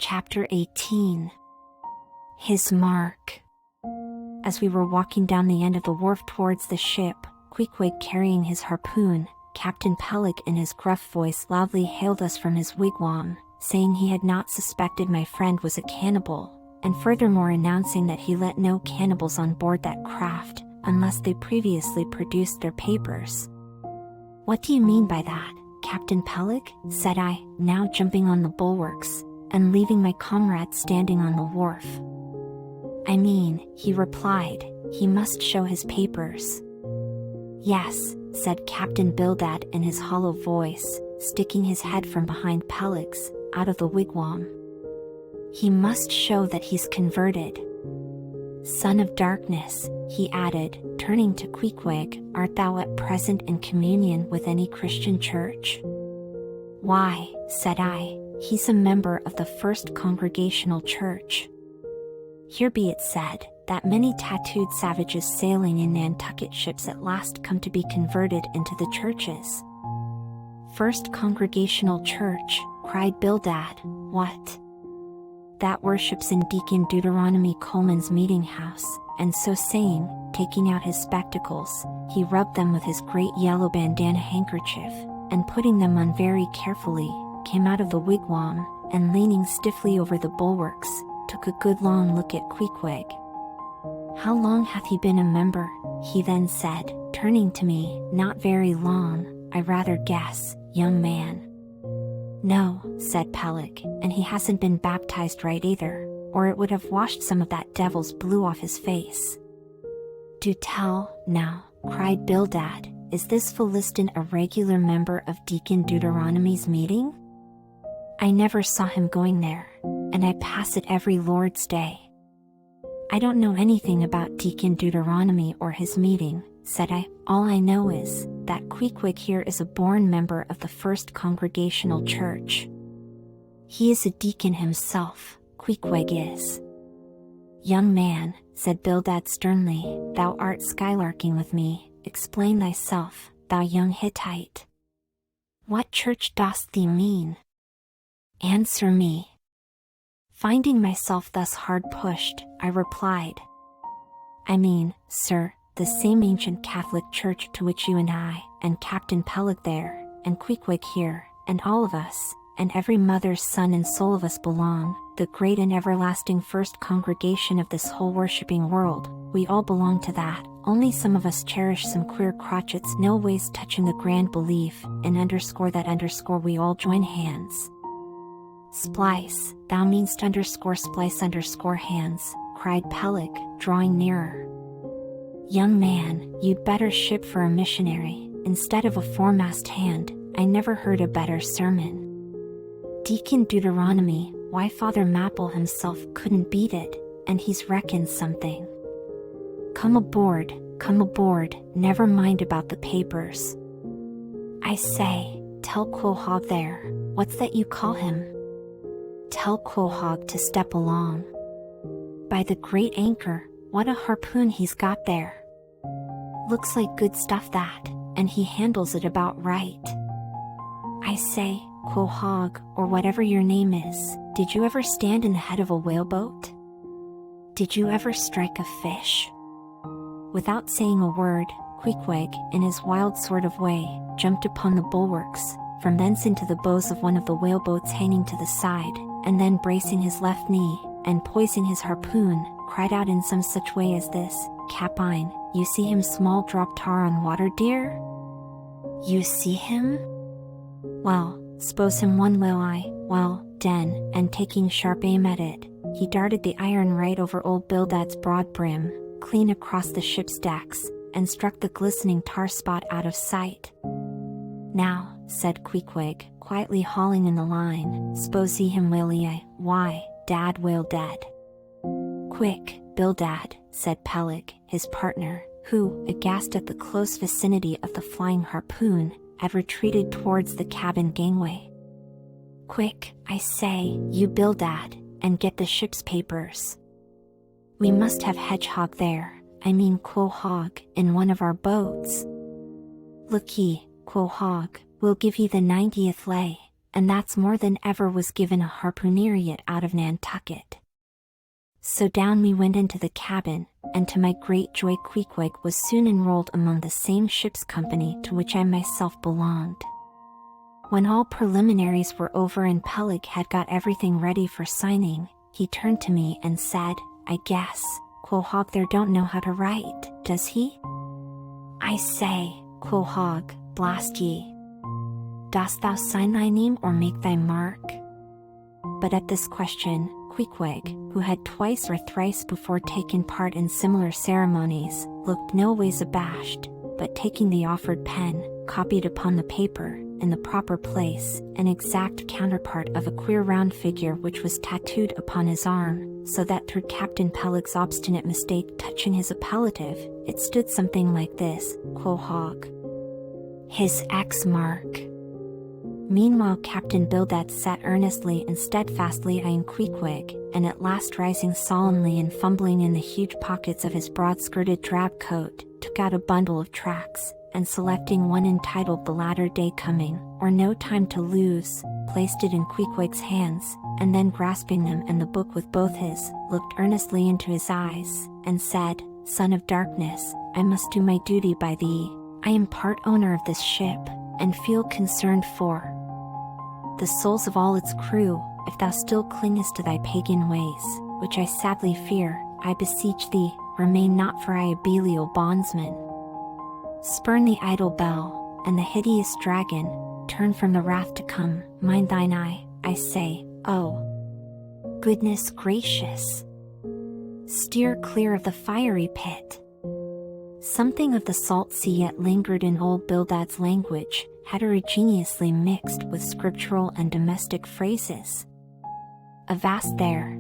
Chapter 18. His Mark. As we were walking down the end of the wharf towards the ship, Queequeg carrying his harpoon, Captain Peleg in his gruff voice loudly hailed us from his wigwam, saying he had not suspected my friend was a cannibal, and furthermore announcing that he let no cannibals on board that craft, unless they previously produced their papers. "What do you mean by that, Captain Peleg?" said I, now jumping on the bulwarks, and leaving my comrade standing on the wharf. "I mean," he replied, "he must show his papers." "Yes," said Captain Bildad in his hollow voice, sticking his head from behind Peleg's, out of the wigwam. "He must show that he's converted. Son of darkness," he added, turning to Queequeg, "art thou at present in communion with any Christian church?" "Why," said I, "he's a member of the First Congregational Church." Here be it said, that many tattooed savages sailing in Nantucket ships at last come to be converted into the churches. "First Congregational Church," cried Bildad, "what?" "That worships in Deacon Deuteronomy Coleman's meeting house," and so saying, taking out his spectacles, he rubbed them with his great yellow bandana handkerchief, and putting them on very carefully, came out of the wigwam, and leaning stiffly over the bulwarks, took a good long look at Queequeg. "How long hath he been a member?" he then said, turning to me. "Not very long, I rather guess, young man." "No," said Peleg, "and he hasn't been baptized right either, or it would have washed some of that devil's blue off his face." "Do tell, now," cried Bildad, "is this Philistin a regular member of Deacon Deuteronomy's meeting? I never saw him going there, and I pass it every Lord's Day." "I don't know anything about Deacon Deuteronomy or his meeting," said I. "All I know is that Queequeg here is a born member of the First Congregational Church. He is a deacon himself, Queequeg is." "Young man," said Bildad sternly, "thou art skylarking with me. Explain thyself, thou young Hittite. What church dost thee mean? Answer me." Finding myself thus hard pushed, I replied, "I mean, sir, the same ancient Catholic church to which you and I, and Captain Peleg there, and Queequeg here, and all of us, and every mother's son and soul of us belong, the great and everlasting first congregation of this whole worshipping world. We all belong to that, only some of us cherish some queer crotchets no ways touching the grand belief, and underscore that underscore we all join hands." "Splice, thou meanst underscore splice underscore hands," cried Peleg, drawing nearer. "Young man, you'd better ship for a missionary, instead of a foremast hand. I never heard a better sermon. Deacon Deuteronomy, why Father Mapple himself couldn't beat it, and he's reckoned something. Come aboard, never mind about the papers. I say, tell Quahog there, what's that you call him? Tell Quahog to step along. By the great anchor, what a harpoon he's got there. Looks like good stuff that, and he handles it about right. I say, Quahog, or whatever your name is, did you ever stand in the head of a whaleboat? Did you ever strike a fish?" Without saying a word, Queequeg, in his wild sort of way, jumped upon the bulwarks, from thence into the bows of one of the whaleboats hanging to the side, and then bracing his left knee, and poising his harpoon, cried out in some such way as this, "Capine, you see him small drop tar on water, dear? You see him? Well, s'pose him one will I, well, den," and taking sharp aim at it, he darted the iron right over old Bildad's broad brim, clean across the ship's decks, and struck the glistening tar spot out of sight. "Now," said Queequeg, quietly hauling in the line, "s'pose see him will I, why, dad will dead." "Quick, Bildad," said Peleg, his partner, who, aghast at the close vicinity of the flying harpoon, had retreated towards the cabin gangway. "Quick, I say, you Bildad, and get the ship's papers. We must have Hedgehog there, I mean Quahog, in one of our boats. Look ye, Quahog, we'll give ye the 90th lay, and that's more than ever was given a harpooneer yet out of Nantucket. So down we went into the cabin, and to my great joy Queequeg was soon enrolled among the same ship's company to which I myself belonged. When all preliminaries were over and Peleg had got everything ready for signing, he turned to me and said, "I guess, Quahog there don't know how to write, does he?" "I say, Quahog, blast ye. Dost thou sign thy name or make thy mark?" But at this question, Queequeg, who had twice or thrice before taken part in similar ceremonies, looked no ways abashed, but taking the offered pen, copied upon the paper, in the proper place, an exact counterpart of a queer round figure which was tattooed upon his arm, so that through Captain Peleg's obstinate mistake touching his appellative, it stood something like this: Quahog. His X mark. Meanwhile Captain Bildad sat earnestly and steadfastly eyeing Queequeg, and at last rising solemnly and fumbling in the huge pockets of his broad-skirted drab coat, took out a bundle of tracts, and selecting one entitled The Latter Day Coming, or No Time to Lose, placed it in Queequeg's hands, and then grasping them and the book with both his, looked earnestly into his eyes, and said, "Son of darkness, I must do my duty by thee. I am part owner of this ship, and feel concerned for the souls of all its crew. If thou still clingest to thy pagan ways, which I sadly fear, I beseech thee, remain not for I a Belial bondsman. Spurn the idle bell, and the hideous dragon, turn from the wrath to come, mind thine eye, I say, oh, goodness gracious! Steer clear of the fiery pit." Something of the salt sea yet lingered in old Bildad's language, heterogeneously mixed with scriptural and domestic phrases. Avast there,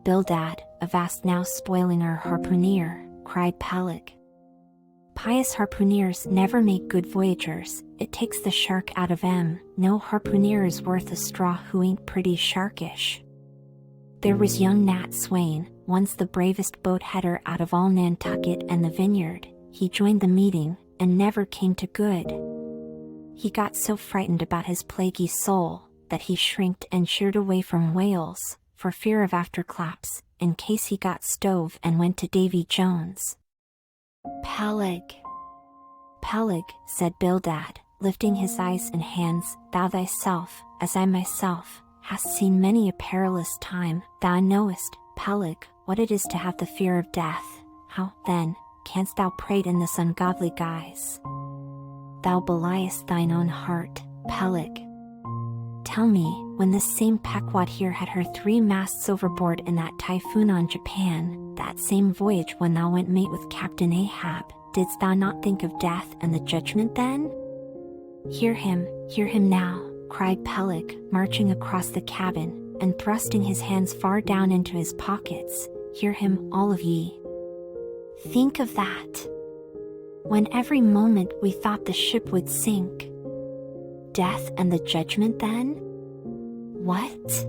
Bildad, avast now spoiling our harpooneer," cried Peleg. "Pious harpooneers never make good voyagers, it takes the shark out of 'em. No harpooneer is worth a straw who ain't pretty sharkish." There was young Nat Swain, once the bravest boat header out of all Nantucket and the Vineyard. He joined the meeting, and never came to good. He got so frightened about his plaguey soul, that he shrinked and sheered away from whales, for fear of afterclaps, in case he got stove and went to Davy Jones. "Peleg, Peleg," said Bildad, lifting his eyes and hands, "thou thyself, as I myself, hast seen many a perilous time. Thou knowest, Peleg, what it is to have the fear of death. How, then, canst thou prate in this ungodly guise? Thou beliest thine own heart, Peleg. Tell me, when this same Pequod here had her 3 masts overboard in that typhoon on Japan, that same voyage when thou went mate with Captain Ahab, didst thou not think of death and the judgment then?" Hear him now," cried Peleg, marching across the cabin, and thrusting his hands far down into his pockets. "Hear him, all of ye. Think of that! When every moment we thought the ship would sink. Death and the judgment then? What?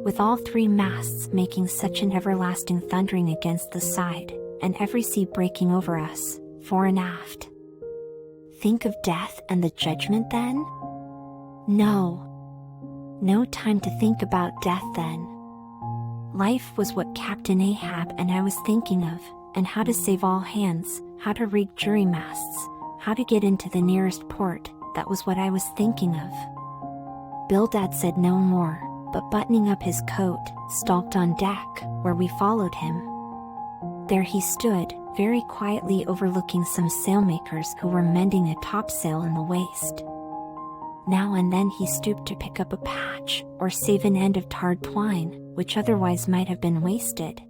With all 3 masts making such an everlasting thundering against the side, and every sea breaking over us, fore and aft. Think of death and the judgment then? No time to think about death then. Life was what Captain Ahab and I was thinking of, and how to save all hands, how to rig jury masts, how to get into the nearest port. That was what I was thinking of." Bildad said no more, but buttoning up his coat, stalked on deck, where we followed him. There he stood, very quietly overlooking some sailmakers who were mending a topsail in the waist. Now and then he stooped to pick up a patch, or save an end of tarred twine, which otherwise might have been wasted.